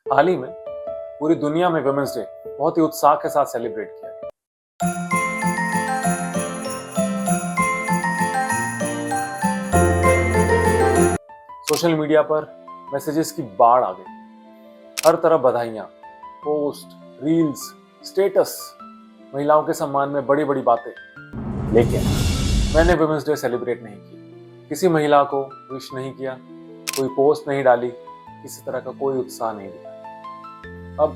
हाल ही में पूरी दुनिया में वुमेन्स डे बहुत ही उत्साह के साथ सेलिब्रेट किया गया। सोशल मीडिया पर मैसेजेस की बाढ़ आ गई। हर तरफ बधाइयां, पोस्ट, रील्स, स्टेटस, महिलाओं के सम्मान में बड़ी बड़ी बातें। लेकिन मैंने वुमेन्स डे सेलिब्रेट नहीं किया, किसी महिला को विश नहीं किया, कोई पोस्ट नहीं डाली, किसी तरह का कोई उत्साह नहीं दिखाया। अब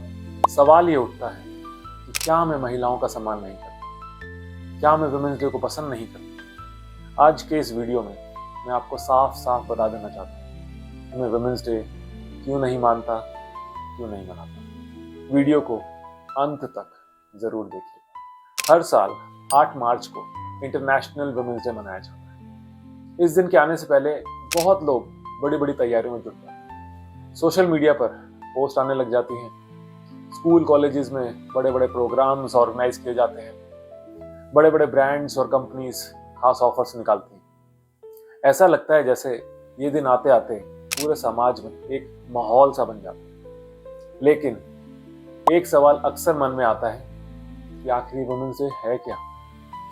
सवाल ये उठता है कि क्या मैं महिलाओं का सम्मान नहीं करता, क्या मैं वुमेन्स डे को पसंद नहीं करता। आज के इस वीडियो में मैं आपको साफ साफ बता देना चाहता हूँ कि मैं वुमेन्स डे क्यों नहीं मानता, क्यों नहीं मनाता। वीडियो को अंत तक जरूर देखिएगा। हर साल 8 मार्च को इंटरनेशनल वुमेन्स डे मनाया जाता है। इस दिन के आने से पहले बहुत लोग बड़ी बड़ी तैयारियों में जुट जाते हैं। सोशल मीडिया पर पोस्ट आने लग जाती हैं, स्कूल कॉलेजेस में बड़े बड़े प्रोग्राम्स ऑर्गेनाइज किए जाते हैं, बड़े बड़े ब्रांड्स और कंपनीज खास ऑफर्स निकालती हैं। ऐसा लगता है जैसे ये दिन आते आते पूरे समाज में एक माहौल सा बन जाता है। लेकिन एक सवाल अक्सर मन में आता है कि आखिर वुमेन्स डे है क्या?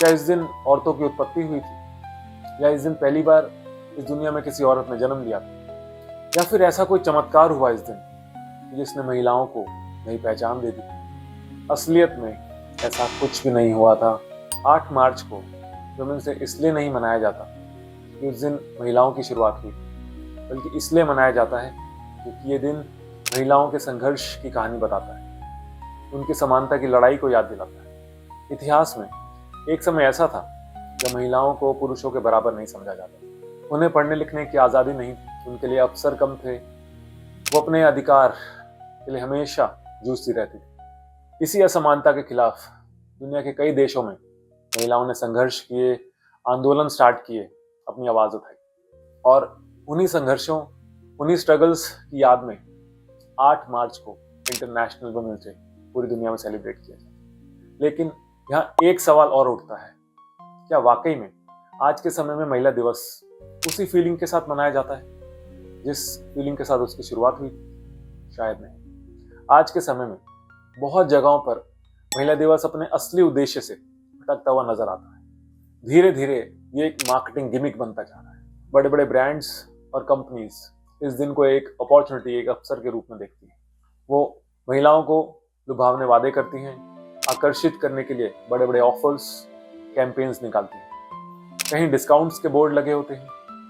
क्या इस दिन औरतों की उत्पत्ति हुई थी, या इस दिन पहली बार इस दुनिया में किसी औरत ने जन्म लिया था, या फिर ऐसा कोई चमत्कार हुआ इस दिन जिसने महिलाओं को नई पहचान दे दी? असलियत में ऐसा कुछ भी नहीं हुआ था। 8 मार्च को वुमेन्स डे इसलिए नहीं मनाया जाता कि उस दिन महिलाओं की शुरुआत हुई, बल्कि इसलिए मनाया जाता है क्योंकि ये दिन महिलाओं के संघर्ष की कहानी बताता है, उनकी समानता की लड़ाई को याद दिलाता है। इतिहास में एक समय ऐसा था जब महिलाओं को पुरुषों के बराबर नहीं समझा जाता। उन्हें पढ़ने लिखने की आज़ादी नहीं थी, उनके लिए अवसर कम थे, वो अपने अधिकार के लिए हमेशा जूझती रहती थी। इसी असमानता के खिलाफ दुनिया के कई देशों में महिलाओं ने संघर्ष किए, आंदोलन स्टार्ट किए, अपनी आवाज़ उठाई। और उन्हीं संघर्षों, उन्हीं स्ट्रगल्स की याद में 8 मार्च को इंटरनेशनल वुमेन्स डे पूरी दुनिया में सेलिब्रेट किया जाता है। लेकिन यहाँ एक सवाल और उठता है, क्या वाकई में आज के समय में महिला दिवस उसी फीलिंग के साथ मनाया जाता है जिस फीलिंग के साथ उसकी शुरुआत हुई? शायद नहीं। आज के समय में बहुत जगहों पर महिला दिवस अपने असली उद्देश्य से भटकता हुआ नजर आता है। धीरे धीरे ये एक मार्केटिंग गिमिक बनता जा रहा है। बड़े बड़े ब्रांड्स और कंपनीज इस दिन को एक अपॉर्चुनिटी, एक अवसर के रूप में देखती हैं। वो महिलाओं को लुभावने वादे करती हैं, आकर्षित करने के लिए बड़े बड़े ऑफर्स, कैंपेन्स निकालती हैं। कहीं डिस्काउंट्स के बोर्ड लगे होते हैं,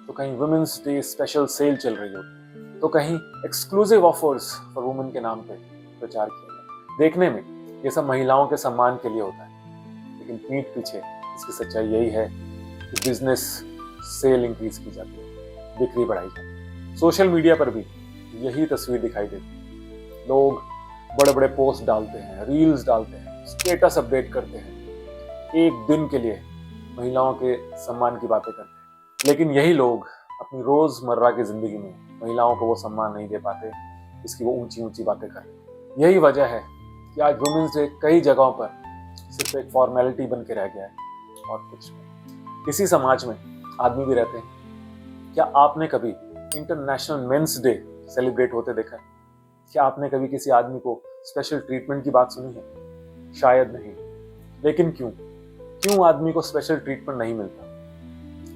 तो कहीं वुमेन्स डे स्पेशल सेल चल रही होती है, तो कहीं एक्सक्लूसिव ऑफर्स फॉर वुमेन के नाम पे प्रचार किया गया। देखने में ये सब महिलाओं के सम्मान के लिए होता है, लेकिन पीठ पीछे इसकी सच्चाई यही है कि बिजनेस सेल इंक्रीज की जाती है, बिक्री बढ़ाई जाती है। सोशल मीडिया पर भी यही तस्वीर दिखाई देती है। लोग बड़े बड़े पोस्ट डालते हैं, रील्स डालते हैं, स्टेटस अपडेट करते हैं, एक दिन के लिए महिलाओं के सम्मान की बातें करते हैं। लेकिन यही लोग अपनी रोजमर्रा की जिंदगी में महिलाओं को वो सम्मान नहीं दे पाते, इसकी वो ऊंची ऊंची बातें कर रहे हैं। यही वजह है कि आज वुमेन्स डे कई जगहों पर सिर्फ एक फॉर्मेलिटी बन के रह गया है और कुछ नहीं। इसी समाज में आदमी भी रहते हैं। क्या आपने कभी इंटरनेशनल मेंस डे सेलिब्रेट होते देखा है? क्या आपने कभी किसी आदमी को स्पेशल ट्रीटमेंट की बात सुनी है? शायद नहीं। लेकिन क्यों आदमी को स्पेशल ट्रीटमेंट नहीं मिलता?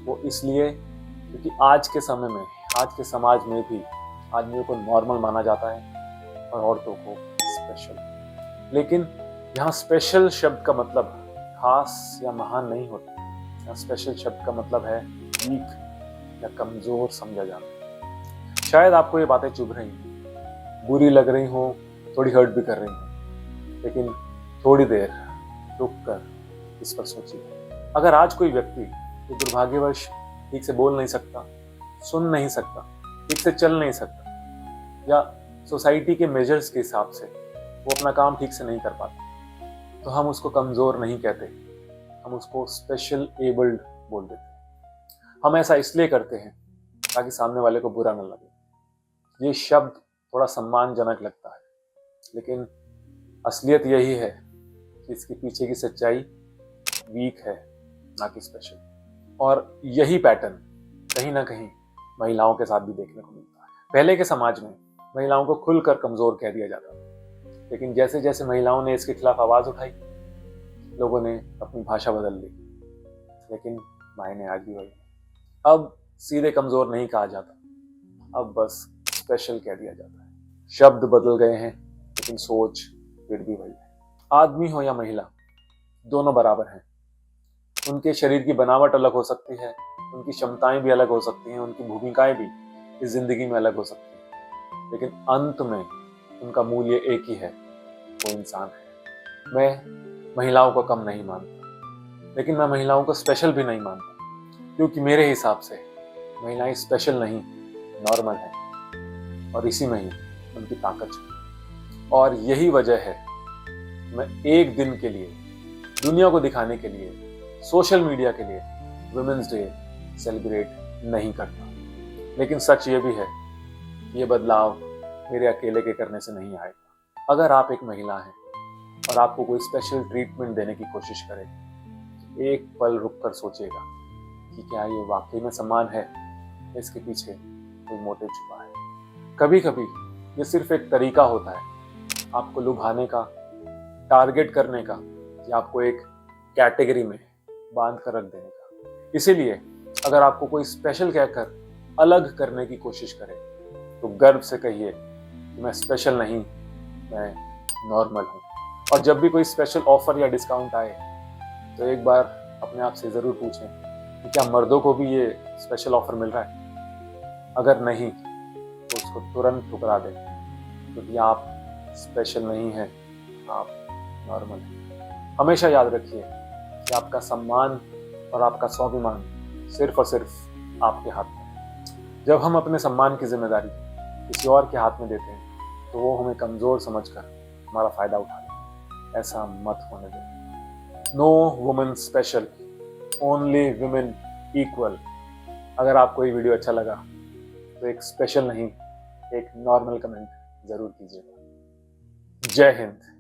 वो इसलिए क्योंकि आज के समय में, आज के समाज में भी आदमियों को नॉर्मल माना जाता है और औरतों को स्पेशल। लेकिन यहाँ स्पेशल शब्द का मतलब खास या महान नहीं होता। यहाँ स्पेशल शब्द का मतलब है वीक या कमजोर समझा जाना। शायद आपको ये बातें चुभ रही हैं, बुरी लग रही हो, थोड़ी हर्ट भी कर रही हैं, लेकिन थोड़ी देर रुक कर इस पर सोचिए। अगर आज कोई व्यक्ति जो दुर्भाग्यवश ठीक से बोल नहीं सकता, सुन नहीं सकता, ठीक से चल नहीं सकता, या सोसाइटी के मेजर्स के हिसाब से वो अपना काम ठीक से नहीं कर पाता, तो हम उसको कमजोर नहीं कहते, हम उसको स्पेशल एबल्ड बोल देते हैं। हम ऐसा इसलिए करते हैं ताकि सामने वाले को बुरा न लगे। ये शब्द थोड़ा सम्मानजनक लगता है, लेकिन असलियत यही है कि इसके पीछे की सच्चाई वीक है, ना कि स्पेशल। और यही पैटर्न कहीं ना कहीं महिलाओं के साथ भी देखने को मिलता है। पहले के समाज में महिलाओं को खुलकर कमजोर कह दिया जाता था। लेकिन जैसे जैसे महिलाओं ने इसके खिलाफ आवाज उठाई, लोगों ने अपनी भाषा बदल ली, लेकिन मायने आज भी वही। अब सीधे कमजोर नहीं कहा जाता, अब बस स्पेशल कह दिया जाता है। शब्द बदल गए हैं, लेकिन सोच फिर भी वही है। आदमी हो या महिला, दोनों बराबर हैं। उनके शरीर की बनावट अलग हो सकती है, उनकी क्षमताएं भी अलग हो सकती हैं, उनकी भूमिकाएं भी इस जिंदगी में अलग हो सकती हैं, लेकिन अंत में उनका मूल्य एक ही है, वो इंसान है। मैं महिलाओं को कम नहीं मानता, लेकिन मैं महिलाओं को स्पेशल भी नहीं मानता, क्योंकि मेरे हिसाब से महिलाएं स्पेशल नहीं, नॉर्मल हैं, और इसी में ही उनकी ताकत है। और यही वजह है मैं एक दिन के लिए, दुनिया को दिखाने के लिए, सोशल मीडिया के लिए वुमेन्स डे सेलिब्रेट नहीं करता। लेकिन सच ये भी है, ये बदलाव मेरे अकेले के करने से नहीं आएगा। अगर आप एक महिला हैं और आपको कोई स्पेशल ट्रीटमेंट देने की कोशिश करे, एक पल रुक कर सोचिएगा कि क्या ये वाकई में सम्मान है, इसके पीछे कोई मोटिव छुपा है। कभी कभी ये सिर्फ एक तरीका होता है आपको लुभाने का, टारगेट करने का, या आपको एक कैटेगरी में बांध कर रख देने का। इसीलिए अगर आपको कोई स्पेशल कहकर अलग करने की कोशिश करे, तो गर्व से कहिए कि मैं स्पेशल नहीं, मैं नॉर्मल हूँ। और जब भी कोई स्पेशल ऑफर या डिस्काउंट आए, तो एक बार अपने आप से ज़रूर पूछें कि क्या मर्दों को भी ये स्पेशल ऑफर मिल रहा है। अगर नहीं, तो उसको तुरंत ठुकरा दें, क्योंकि आप स्पेशल नहीं हैं, आप नॉर्मल हैं। हमेशा याद रखिए कि आपका सम्मान और आपका स्वाभिमान सिर्फ और सिर्फ आपके हाथ में है। जब हम अपने सम्मान की जिम्मेदारी किसी और के हाथ में देते हैं, तो वो हमें कमजोर समझकर हमारा फायदा उठाते हैं। ऐसा मत होने दें। No women special, only women equal. अगर आपको ये वीडियो अच्छा लगा, तो एक स्पेशल नहीं, एक नॉर्मल कमेंट जरूर कीजिएगा। जय हिंद।